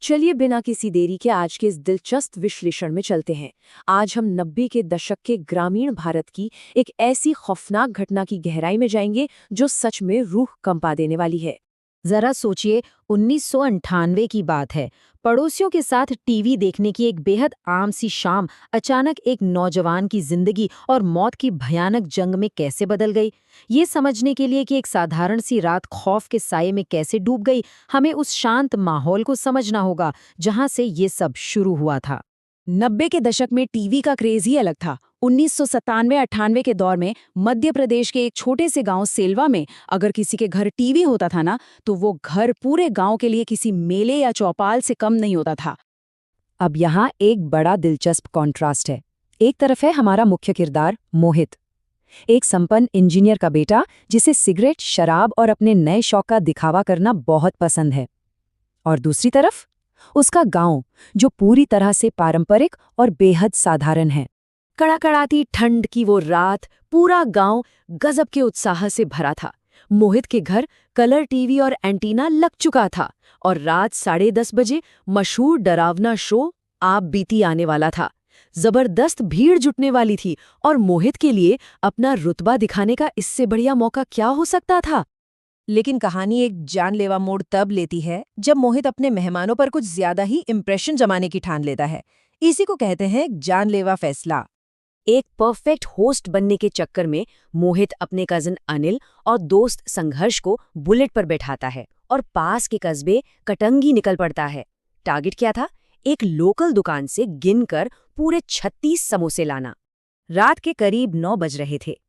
चलिए बिना किसी देरी के आज के इस दिलचस्प विश्लेषण में चलते हैं। आज हम 90 के दशक के ग्रामीण भारत की एक ऐसी खौफनाक घटना की गहराई में जाएंगे जो सच में रूह कंपा देने वाली है। जरा सोचिए, 1998 की बात है। पड़ोसियों के साथ टीवी देखने की एक बेहद आम सी शाम अचानक एक नौजवान की जिंदगी और मौत की भयानक जंग में कैसे बदल गई। ये समझने के लिए कि एक साधारण सी रात खौफ के साये में कैसे डूब गई, हमें उस शांत माहौल को समझना होगा जहां से ये सब शुरू हुआ था। 90 के दशक में टीवी का क्रेज ही अलग था। 1997-98 के दौर में मध्य प्रदेश के एक छोटे से गांव सेलवा में अगर किसी के घर टीवी होता था ना, तो वो घर पूरे गांव के लिए किसी मेले या चौपाल से कम नहीं होता था। अब यहाँ एक बड़ा दिलचस्प कॉन्ट्रास्ट है। एक तरफ है हमारा मुख्य किरदार मोहित, एक संपन्न इंजीनियर का बेटा जिसे सिगरेट, शराब और अपने नए शौक का दिखावा करना बहुत पसंद है। और दूसरी तरफ उसका गांव, जो पूरी तरह से पारंपरिक और बेहद साधारण है। कड़ाकड़ाती ठंड की वो रात, पूरा गांव गजब के उत्साह से भरा था। मोहित के घर कलर टीवी और एंटीना लग चुका था और रात 10:30 बजे मशहूर डरावना शो आप बीती आने वाला था। जबरदस्त भीड़ जुटने वाली थी और मोहित के लिए अपना रुतबा दिखाने का इससे बढ़िया मौका क्या हो सकता था। लेकिन कहानी एक जानलेवा मोड़ तब लेती है जब मोहित अपने मेहमानों पर कुछ ज्यादा ही इम्प्रेशन जमाने की ठान लेता है। इसी को कहते हैं जानलेवा फैसला। एक परफेक्ट होस्ट बनने के चक्कर में मोहित अपने कजिन अनिल और दोस्त संघर्ष को बुलेट पर बैठाता है और पास के कस्बे कटंगी निकल पड़ता है। टारगेट क्या था? एक लोकल दुकान से गिनकर पूरे 36 समोसे लाना। रात के करीब 9 बज रहे थे।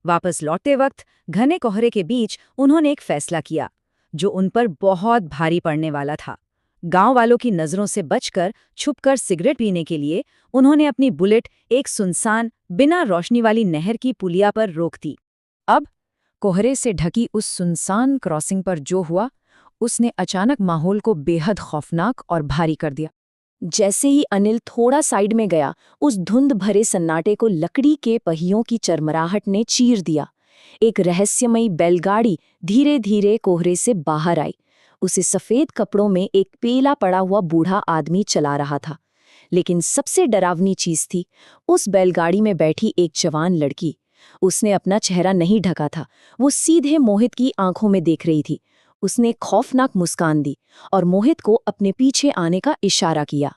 वापस लौटते वक्त घने कोहरे के बीच उन्होंने एक फैसला किया जो उन पर बहुत भारी पड़ने वाला था। गांव वालों की नजरों से बचकर छुपकर सिगरेट पीने के लिए उन्होंने अपनी बुलेट एक सुनसान, बिना रोशनी वाली नहर की पुलिया पर रोक दी। अब कोहरे से ढकी उस सुनसान क्रॉसिंग पर जो हुआ, उसने अचानक माहौल को बेहद खौफनाक और भारी कर दिया। जैसे ही अनिल थोड़ा साइड में गया, उस धुंध भरे सन्नाटे को लकड़ी के पहियों की चरमराहट ने चीर दिया। एक रहस्यमयी बैलगाड़ी धीरे धीरे कोहरे से बाहर आई। उसे सफेद कपड़ों में एक पेला पड़ा हुआ बूढ़ा आदमी चला रहा था। लेकिन सबसे डरावनी चीज थी उस बैलगाड़ी में बैठी एक जवान लड़की। उसने अपना चेहरा नहीं ढका था, वो सीधे मोहित की आंखों में देख रही थी। उसने एक खौफनाक मुस्कान दी और मोहित को अपने पीछे आने का इशारा किया।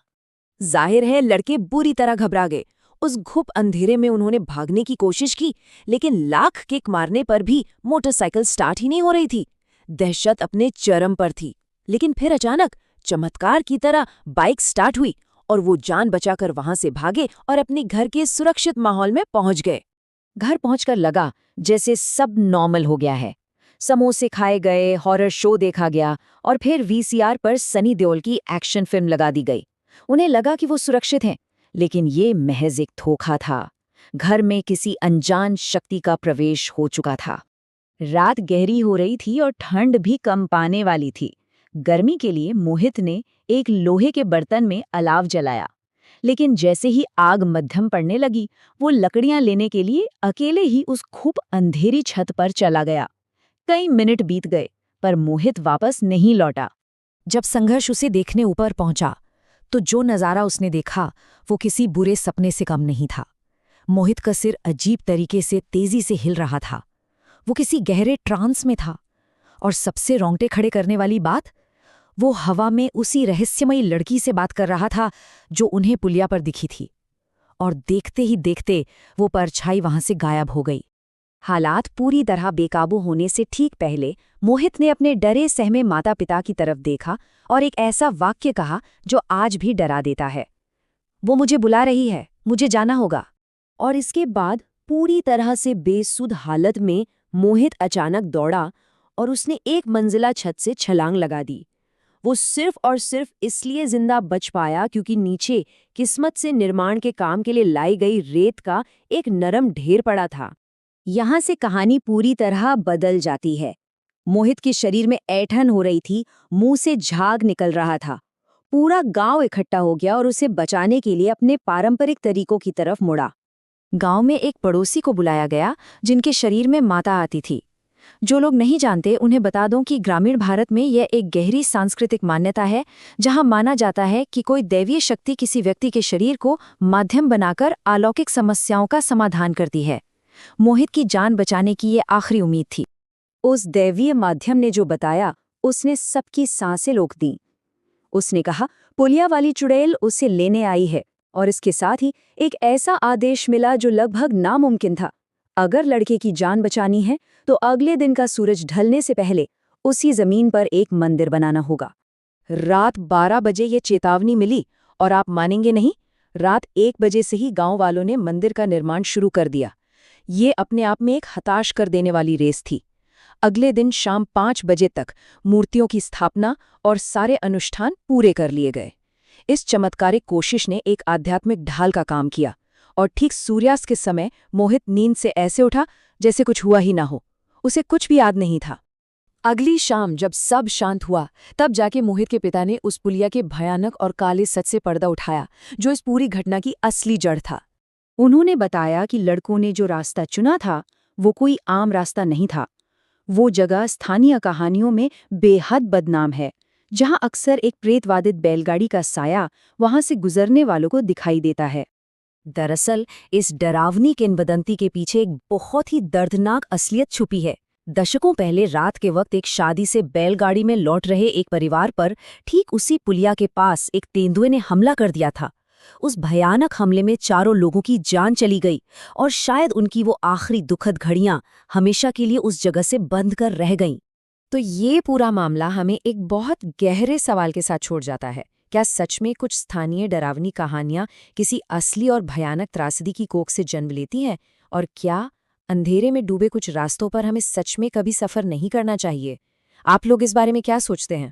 जाहिर है लड़के बुरी तरह घबरा गए। उस घुप अंधेरे में उन्होंने भागने की कोशिश की, लेकिन लाख किक मारने पर भी मोटरसाइकिल स्टार्ट ही नहीं हो रही थी। दहशत अपने चरम पर थी। लेकिन फिर अचानक चमत्कार की तरह बाइक स्टार्ट हुई और वो जान बचाकर वहां से भागे और अपने घर के सुरक्षित माहौल में पहुंच गए। घर पहुंचकर लगा जैसे सब नॉर्मल हो गया है। समोसे खाए गए, हॉरर शो देखा गया और फिर वीसीआर पर सनी देओल की एक्शन फिल्म लगा दी गई। उन्हें लगा कि वो सुरक्षित हैं, लेकिन ये महज एक धोखा था। घर में किसी अनजान शक्ति का प्रवेश हो चुका था। रात गहरी हो रही थी और ठंड भी कम पाने वाली थी। गर्मी के लिए मोहित ने एक लोहे के बर्तन में अलाव जलाया, लेकिन जैसे ही आग मध्यम पड़ने लगी, वो लकड़ियां लेने के लिए अकेले ही उस खूब अंधेरी छत पर चला गया। कई मिनट बीत गए, पर मोहित वापस नहीं लौटा। जब संघर्ष उसे देखने ऊपर पहुंचा, तो जो नज़ारा उसने देखा वो किसी बुरे सपने से कम नहीं था। मोहित का सिर अजीब तरीके से तेजी से हिल रहा था। वो किसी गहरे ट्रांस में था। और सबसे रोंगटे खड़े करने वाली बात, वो हवा में उसी रहस्यमयी लड़की से बात कर रहा था जो उन्हें पुलिया पर दिखी थी। और देखते ही देखते वो परछाई वहां से गायब हो गई। हालात पूरी तरह बेकाबू होने से ठीक पहले मोहित ने अपने डरे सहमे माता पिता की तरफ देखा और एक ऐसा वाक्य कहा जो आज भी डरा देता है। वो मुझे बुला रही है, मुझे जाना होगा। और इसके बाद पूरी तरह से बेसुध हालत में मोहित अचानक दौड़ा और उसने एक मंजिला छत से छलांग लगा दी। वो सिर्फ और सिर्फ इसलिए जिंदा बच पाया क्योंकि नीचे किस्मत से निर्माण के काम के लिए लाई गई रेत का एक नरम ढेर पड़ा था। यहाँ से कहानी पूरी तरह बदल जाती है। मोहित के शरीर में ऐंठन हो रही थी, मुंह से झाग निकल रहा था। पूरा गांव इकट्ठा हो गया और उसे बचाने के लिए अपने पारंपरिक तरीकों की तरफ मुड़ा। गांव में एक पड़ोसी को बुलाया गया जिनके शरीर में माता आती थी। जो लोग नहीं जानते उन्हें बता दूं कि ग्रामीण भारत में यह एक गहरी सांस्कृतिक मान्यता है, जहां माना जाता है कि कोई दैवीय शक्ति किसी व्यक्ति के शरीर को माध्यम बनाकर अलौकिक समस्याओं का समाधान करती है। मोहित की जान बचाने की ये आखिरी उम्मीद थी। उस दैवीय माध्यम ने जो बताया, उसने सबकी सांसें रोक दी। उसने कहा, पुलिया वाली चुड़ैल उसे लेने आई है, और इसके साथ ही एक ऐसा आदेश मिला जो लगभग नामुमकिन था। अगर लड़के की जान बचानी है तो अगले दिन का सूरज ढलने से पहले उसी जमीन पर एक मंदिर बनाना होगा। रात 12 बजे ये चेतावनी मिली और आप मानेंगे नहीं, रात 1 बजे से ही गांव वालों ने मंदिर का निर्माण शुरू कर दिया। ये अपने आप में एक हताश कर देने वाली रेस थी। अगले दिन शाम 5 बजे तक मूर्तियों की स्थापना और सारे अनुष्ठान पूरे कर लिए गए। इस चमत्कारिक कोशिश ने एक आध्यात्मिक ढाल का काम किया, और ठीक सूर्यास्त के समय मोहित नींद से ऐसे उठा जैसे कुछ हुआ ही ना हो। उसे कुछ भी याद नहीं था। अगली शाम जब सब शांत हुआ, तब जाके मोहित के पिता ने उस पुलिया के भयानक और काले सच से पर्दा उठाया, जो इस पूरी घटना की असली जड़ था। उन्होंने बताया कि लड़कों ने जो रास्ता चुना था वो कोई आम रास्ता नहीं था। वो जगह स्थानीय कहानियों में बेहद बदनाम है, जहां अक्सर एक प्रेतवादित बैलगाड़ी का साया वहां से गुजरने वालों को दिखाई देता है। दरअसल इस डरावनी किंवदंती के पीछे एक बहुत ही दर्दनाक असलियत छुपी है। दशकों पहले रात के वक्त एक शादी से बैलगाड़ी में लौट रहे एक परिवार पर ठीक उसी पुलिया के पास एक तेंदुए ने हमला कर दिया था। उस भयानक हमले में 4 लोगों की जान चली गई, और शायद उनकी वो आखिरी दुखद घड़ियां हमेशा के लिए उस जगह से बंद कर रह गईं। तो ये पूरा मामला हमें एक बहुत गहरे सवाल के साथ छोड़ जाता है। क्या सच में कुछ स्थानीय डरावनी कहानियां किसी असली और भयानक त्रासदी की कोख से जन्म लेती हैं? और क्या अंधेरे में डूबे कुछ रास्तों पर हमें सच में कभी सफर नहीं करना चाहिए? आप लोग इस बारे में क्या सोचते हैं?